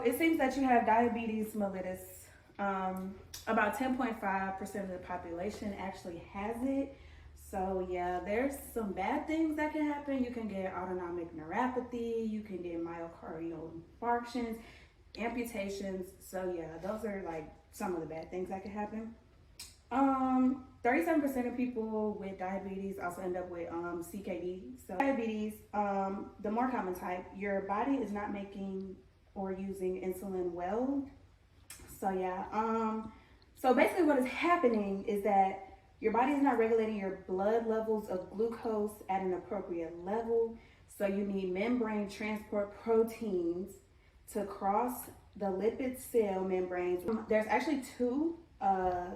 it seems that you have diabetes mellitus. About 10.5% of the population actually has it. So yeah, there's some bad things that can happen. You can get autonomic neuropathy, you can get myocardial infarctions, amputations. So yeah, those are like some of the bad things that can happen. 37% of people with diabetes also end up with CKD. So diabetes, the more common type, your body is not making or using insulin well. So yeah, so basically what is happening is that your body is not regulating your blood levels of glucose at an appropriate level. So you need membrane transport proteins to cross the lipid cell membranes. There's actually two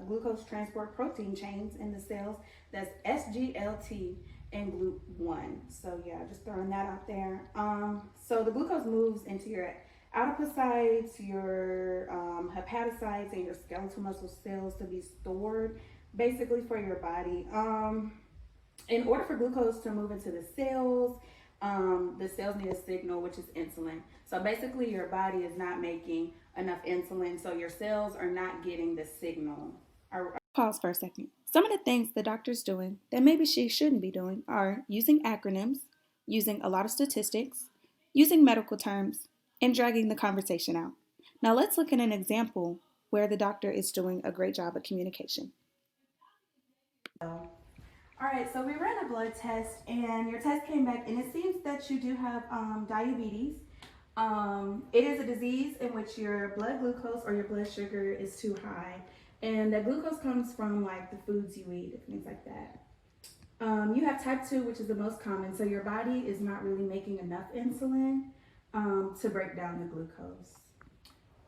glucose transport protein chains in the cells. That's SGLT and GLUT1. So yeah, just throwing that out there. So the glucose moves into your adipocytes, your hepatocytes, and your skeletal muscle cells to be stored basically for your body. In order for glucose to move into the cells need a signal, which is insulin. So basically, your body is not making enough insulin, so your cells are not getting the signal. Pause for a second. Some of the things the doctor's doing that maybe she shouldn't be doing are using acronyms, using a lot of statistics, using medical terms, and dragging the conversation out. Now let's look at an example where the doctor is doing a great job of communication. All right, so we ran a blood test, and your test came back, and it seems that you do have diabetes. It is a disease in which your blood glucose or your blood sugar is too high, and the glucose comes from like the foods you eat and things like that. You have type 2, which is the most common, so your body is not really making enough insulin to break down the glucose.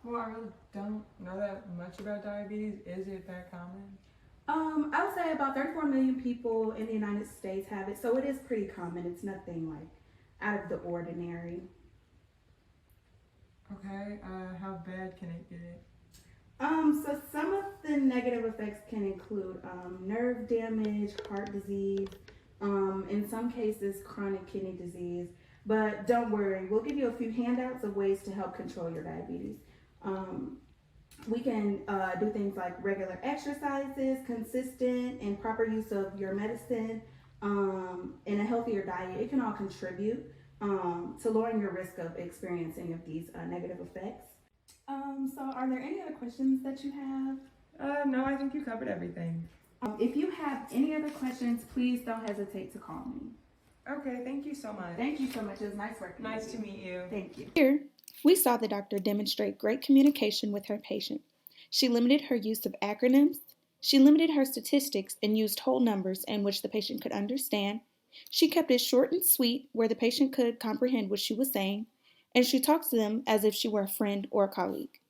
Well, I really don't know that much about diabetes. Is it that common? I would say about 34 million people in the United States have it, so it is pretty common. It's nothing like out of the ordinary. Okay, how bad can it get? So some of the negative effects can include nerve damage, heart disease, in some cases chronic kidney disease. But don't worry, we'll give you a few handouts of ways to help control your diabetes. We can do things like regular exercises, consistent and proper use of your medicine, and a healthier diet. It can all contribute to lowering your risk of experiencing of these negative effects. So are there any other questions that you have? No, I think you covered everything. If you have any other questions, please don't hesitate to call me. Okay, thank you so much. Thank you so much. It was nice working with you. Nice to meet you. Thank you. Here, we saw the doctor demonstrate great communication with her patient. She limited her use of acronyms. She limited her statistics and used whole numbers in which the patient could understand. She kept it short and sweet where the patient could comprehend what she was saying. And she talks to them as if she were a friend or a colleague.